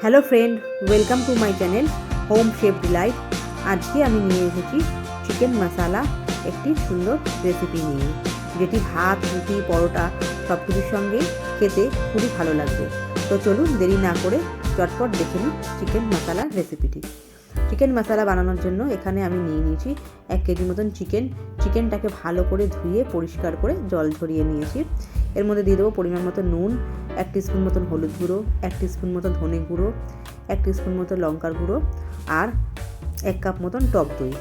Hello friend, welcome to my channel Home Chef Delight. আজকে আমি নিয়ে এসেছি চিকেন মশালা একটি সুন্দর রেসিপি নিয়ে, যেটি ভাত, রুটি, পরোটা সব কিছুর সঙ্গেই খেতে খুবই ভালো লাগবে। তো চলুন দেরি না করে চটপট দেখে নিই চিকেন মশালা রেসিপিটি। চিকেন মশালা বানানোর জন্য এখানে আমি নিয়ে নিয়েছি 1 কেজি মতন চিকেনটাকে ভালো করে ধুয়ে পরিষ্কার করে জল ঝরিয়ে নিয়েছি। এর মধ্যে দিয়ে দেবো পরিমাণ মতো নুন, 1 টিস্পুন মতন হলুদ গুঁড়ো, 1 টিস্পুন মতন ধনে গুঁড়ো, 1 টিস্পুন মতন লঙ্কার গুঁড়ো আর 1 কাপ মতন টক দই।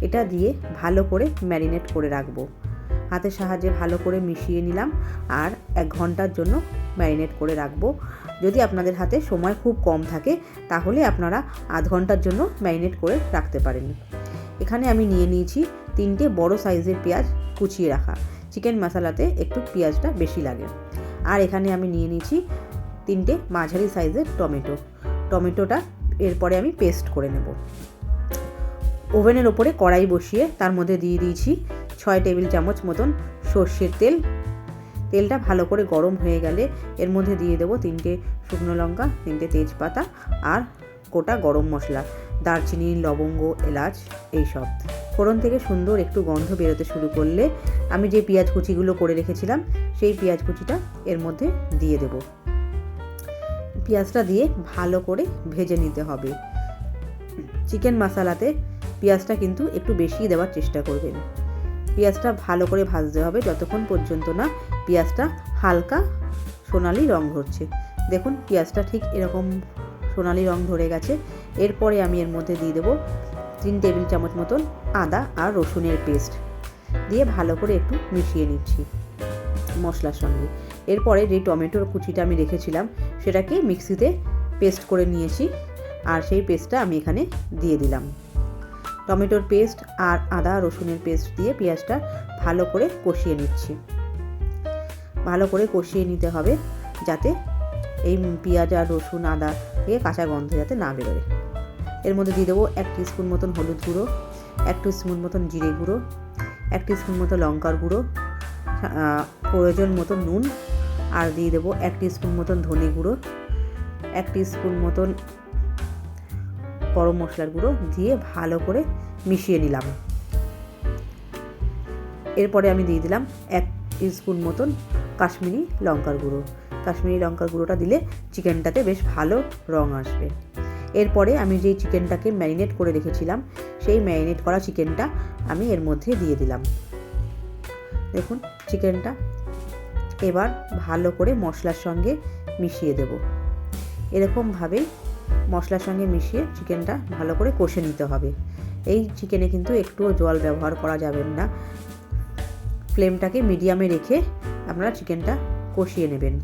এটা দিয়ে ভালো করে ম্যারিনেট করে রাখবো। হাতের সাহায্যে ভালো করে মিশিয়ে নিলাম আর 1 ঘন্টার জন্য ম্যারিনেট করে রাখবো। যদি আপনাদের হাতে সময় খুব কম থাকে তাহলে আপনারা আধ ঘন্টার জন্য ম্যারিনেট করে রাখতে পারেন। এখানে আমি নিয়ে নিয়েছি 3টে বড় সাইজের পেঁয়াজ কুচিয়ে রাখা। চিকেন মশালাতে একটু পেঁয়াজটা বেশি লাগে। আর এখানে আমি নিয়ে নিয়েছি 3টে মাঝারি সাইজের টমেটোটা এরপরে আমি পেস্ট করে নেব। ওভেনের ওপরে কড়াই বসিয়ে তার মধ্যে দিয়ে দিয়েছি 6 টেবিল চামচ মতন সর্ষের তেল। তেলটা ভালো করে গরম হয়ে গেলে এর মধ্যে দিয়ে দেবো 3টে শুকনো লঙ্কা, 3টে তেজপাতা আর গোটা গরম মশলা, দারচিনি, লবঙ্গ, এলাচ এইসব। ফোড়ন থেকে সুন্দর একটু গন্ধ বেরোতে শুরু করলে আমি যে পেঁয়াজ কুচিগুলো করে রেখেছিলাম সেই পেঁয়াজ কুচিটা এর মধ্যে দিয়ে দেব। পেঁয়াজটা দিয়ে ভালো করে ভেজে নিতে হবে। চিকেন মশালাতে পেঁয়াজটা কিন্তু একটু বেশি দেওয়ার চেষ্টা করবেন। পেঁয়াজটা ভালো করে ভাজতে হবে যতক্ষণ পর্যন্ত না পেঁয়াজটা হালকা সোনালি রং ধরছে। দেখুন পেঁয়াজটা ঠিক এরকম সোনালি রং ধরে গেছে। এরপরে আমি এর মধ্যে দিয়ে দেবো 3 টেবিল চামচ মতন আদা আর রসুনের পেস্ট দিয়ে ভালো করে একটু মিশিয়ে নিচ্ছি মশলার সঙ্গে। এরপরে যে টমেটোর কুচিটা আমি রেখেছিলাম সেটাকে মিক্সিতে পেস্ট করে নিয়েছি আর সেই পেস্টটা আমি এখানে দিয়ে দিলাম। টমেটোর পেস্ট আর আদা রসুনের পেস্ট দিয়ে পেঁয়াজটা ভালো করে কষিয়ে নিচ্ছি। ভালো করে কষিয়ে নিতে হবে যাতে এই পেঁয়াজ আর রসুন আদা থেকে কাঁচা গন্ধ যাতে না বেরোয়। এর মধ্যে দিয়ে দেবো 1 টিস্পুন মতন হলুদ গুঁড়ো, 1 টিস্পুন মতন জিরে গুঁড়ো, 1 টিস্পুন মতো লঙ্কার গুঁড়ো, প্রয়োজন মতো নুন আর দিয়ে দেবো 1 টিস্পুন মতন ধনে গুঁড়ো, 1 টিস্পুন মতন গরম মশলার গুঁড়ো দিয়ে ভালো করে মিশিয়ে নিলাম। এরপরে আমি দিয়ে দিলাম 1 টিস্পুন মতন কাশ্মীরি লঙ্কার গুঁড়ো। কাশ্মীরি লঙ্কার গুঁড়োটা দিলে চিকেনটাতে বেশ ভালো রং আসবে। এরপরে আমি যেই চিকেনটাকে ম্যারিনেট করে রেখেছিলাম সেই ম্যারিনেট করা চিকেনটা আমি এর মধ্যে দিয়ে দিলাম। দেখুন চিকেনটা এবার ভালো করে মশলার সঙ্গে মিশিয়ে দেব। এরকমভাবেই মশলার সঙ্গে মিশিয়ে চিকেনটা ভালো করে কষে নিতে হবে। এই চিকেনে কিন্তু একটুও জল ব্যবহার করা যাবে না। ফ্লেমটাকে মিডিয়ামে রেখে আপনারা চিকেনটা কষিয়ে নেবেন।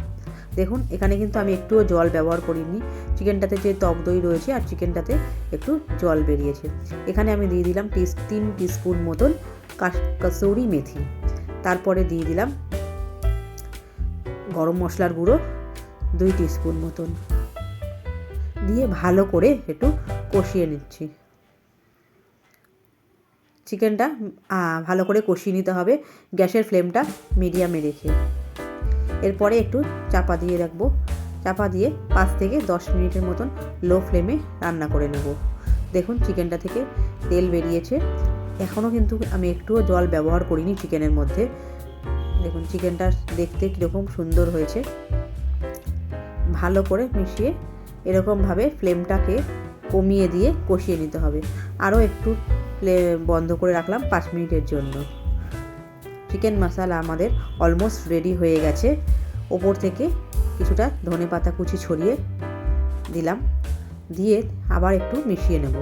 দেখুন এখানে কিন্তু আমি একটুও জল ব্যবহার করিনি। চিকেনটাতে যে টক দই রয়েছে আর চিকেনটাতে একটু জল বেরিয়েছে। এখানে আমি দিয়ে দিলাম 3 টিস্পুন মতন কসুরি মেথি। তারপরে দিয়ে দিলাম গরম মশলার গুঁড়ো 2 টিস্পুন মতন দিয়ে ভালো করে একটু কষিয়ে নিচ্ছি। চিকেনটা ভালো করে কষিয়ে নিতে হবে গ্যাসের ফ্লেমটা মিডিয়ামে রেখে। এরপরে একটু চাপা দিয়ে রাখবো। চাপা দিয়ে 5 থেকে 10 মিনিটের মতন লো ফ্লেমে রান্না করে নেব। দেখুন চিকেনটা থেকে তেল বেরিয়েছে। এখনও কিন্তু আমি একটুও জল ব্যবহার করিনি চিকেনের মধ্যে। দেখুন চিকেনটা দেখতে কীরকম সুন্দর হয়েছে। ভালো করে মিশিয়ে এরকমভাবে ফ্লেমটাকে কমিয়ে দিয়ে কষিয়ে নিতে হবে। আরও একটু বন্ধ করে রাখলাম 5 মিনিটের জন্য। চিকেন মশালা আমাদের অলমোস্ট রেডি হয়ে গেছে। ওপর থেকে কিছুটা ধনেপাতা কুচি ছড়িয়ে দিলাম, দিয়ে আবার একটু মিশিয়ে নেব।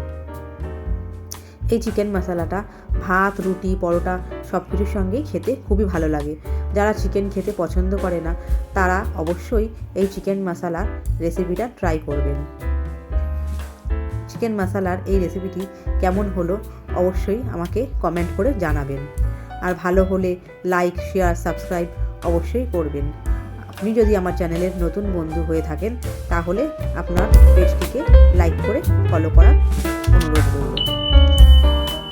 এই চিকেন মশালাটা ভাত, রুটি, পরোটা সব কিছুর সঙ্গেই খেতে খুবই ভালো লাগে। যারা চিকেন খেতে পছন্দ করে না তারা অবশ্যই এই চিকেন মশালার রেসিপিটা ট্রাই করবেন। চিকেন মশালার এই রেসিপিটি কেমন হলো অবশ্যই আমাকে কমেন্ট করে জানাবেন। আর ভালো হলে লাইক, শেয়ার, সাবস্ক্রাইব অবশ্যই করবেন। আপনি যদি আমার চ্যানেলের নতুন বন্ধু হয়ে থাকেন তাহলে আপনার পেজটিকে লাইক করে ফলো করার অনুরোধ করব।